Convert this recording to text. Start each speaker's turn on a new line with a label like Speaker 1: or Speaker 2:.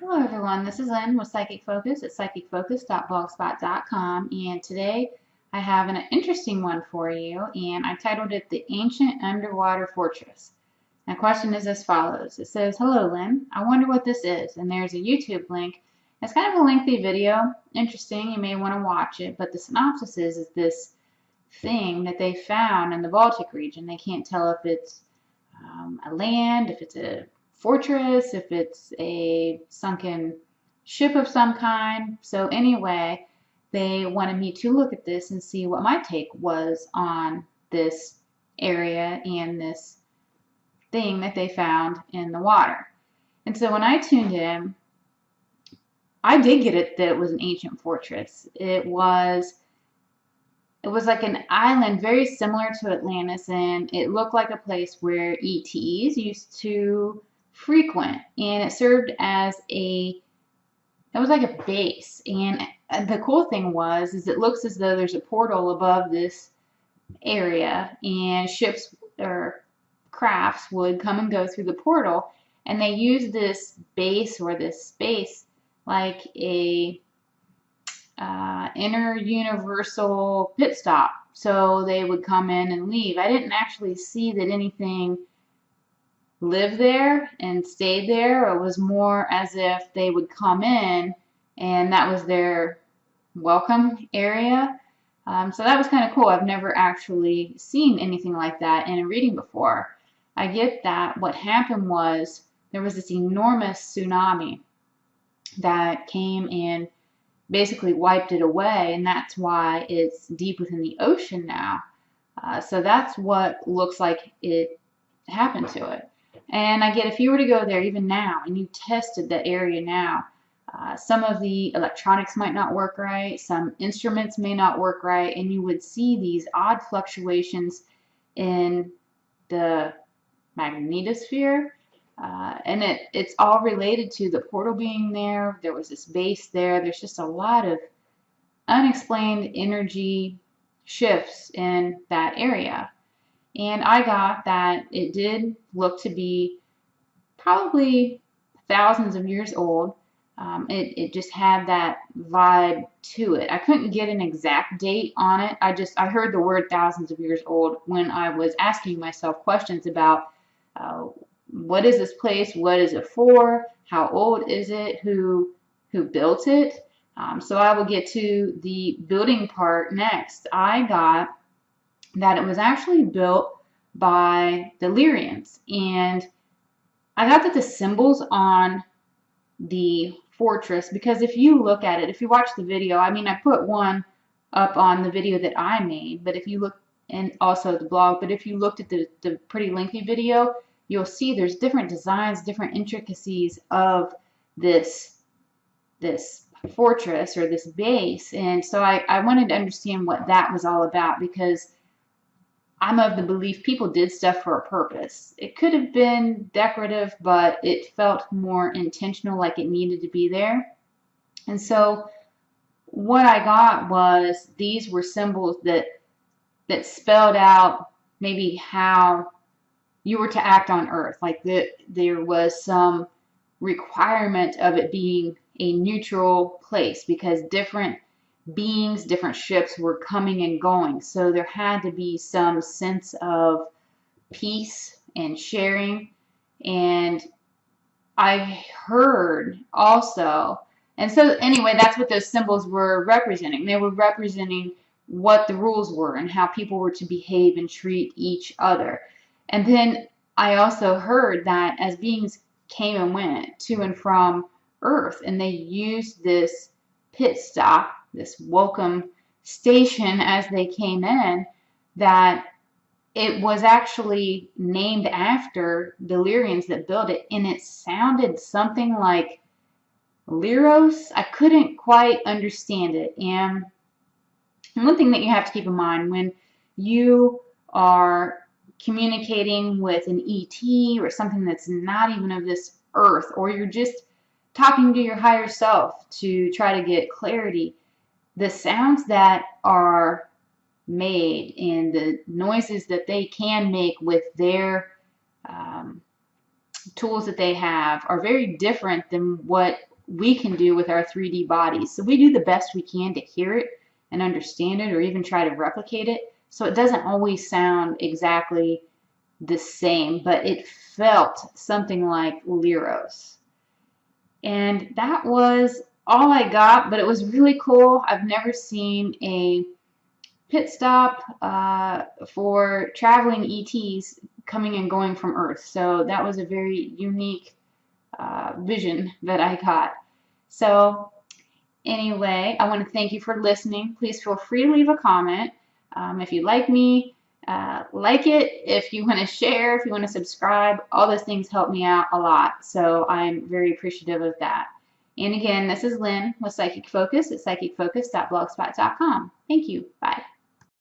Speaker 1: Hello everyone, this is Lynn with Psychic Focus at psychicfocus.blogspot.com, and today I have an interesting one for you, and I titled it The Ancient Underwater Fortress. My question is as follows. It says, "Hello Lynn, I wonder what this is," and there's a YouTube link. It's kind of a lengthy video, interesting, you may want to watch it, but the synopsis is this thing that they found in the Baltic region. They can't tell if it's a land, if it's a fortress, if it's a sunken ship of some kind. So anyway, they wanted me to look at this and see what my take was on this area and this thing that they found in the water. And so when I tuned in, I did get it that it was an ancient fortress. It was like an island very similar to Atlantis, and it looked like a place where ETs used to frequent, and it served as it was like a base. And the cool thing is it looks as though there's a portal above this area, and ships or crafts would come and go through the portal, and they use this base or this space like a inter-universal pit stop. So they would come in and leave. I didn't actually see that anything lived there and stayed there. It was more as if they would come in and that was their welcome area. So that was kind of cool. I've never actually seen anything like that in a reading before. I get that what happened was there was this enormous tsunami that came and basically wiped it away, and that's why it's deep within the ocean now. So that's what looks like it happened to it. And I get if you were to go there even now and you tested that area now, some of the electronics might not work right, some instruments may not work right, and you would see these odd fluctuations in the magnetosphere. And it's all related to the portal being there. There was this base there. There's just a lot of unexplained energy shifts in that area. And I got that it did look to be probably thousands of years old. It just had that vibe to it. I couldn't get an exact date on it. I heard the word thousands of years old when I was asking myself questions about what is this place? What is it for? How old is it? Who built it? So I will get to the building part next. I got that it was actually built by the Lyrians, and I got that the symbols on the fortress, because if you look at it, if you watch the video, I mean, I put one up on the video that I made, but if you look, and also the blog, but if you looked at the pretty lengthy video, you'll see there's different designs, different intricacies of this fortress or this base. And so I wanted to understand what that was all about, because I'm of the belief people did stuff for a purpose. It could have been decorative, but it felt more intentional, like it needed to be there. And so what I got was these were symbols that spelled out maybe how you were to act on Earth, like there was some requirement of it being a neutral place, because different beings, different ships were coming and going. So there had to be some sense of peace and sharing. And I heard also, and so anyway, that's what those symbols were representing. They were representing what the rules were and how people were to behave and treat each other. And then I also heard that as beings came and went to and from Earth, and they used this pit stop, this welcome station as they came in, that it was actually named after the Lyrians that built it, and it sounded something like Lyros. I couldn't quite understand it. And one thing that you have to keep in mind when you are communicating with an ET or something that's not even of this earth, or you're just talking to your higher self to try to get clarity, the sounds that are made and the noises that they can make with their tools that they have are very different than what we can do with our 3D bodies. So we do the best we can to hear it and understand it or even try to replicate it. So it doesn't always sound exactly the same, but it felt something like Lyros. And that was all I got, but it was really cool. I've never seen a pit stop for traveling ETs coming and going from Earth. So that was a very unique vision that I got. So anyway, I want to thank you for listening. Please feel free to leave a comment. If you like me, like it. If you want to share, if you want to subscribe, all those things help me out a lot. So I'm very appreciative of that. And again, this is Lynn with Psychic Focus at psychicfocus.blogspot.com. Thank you. Bye.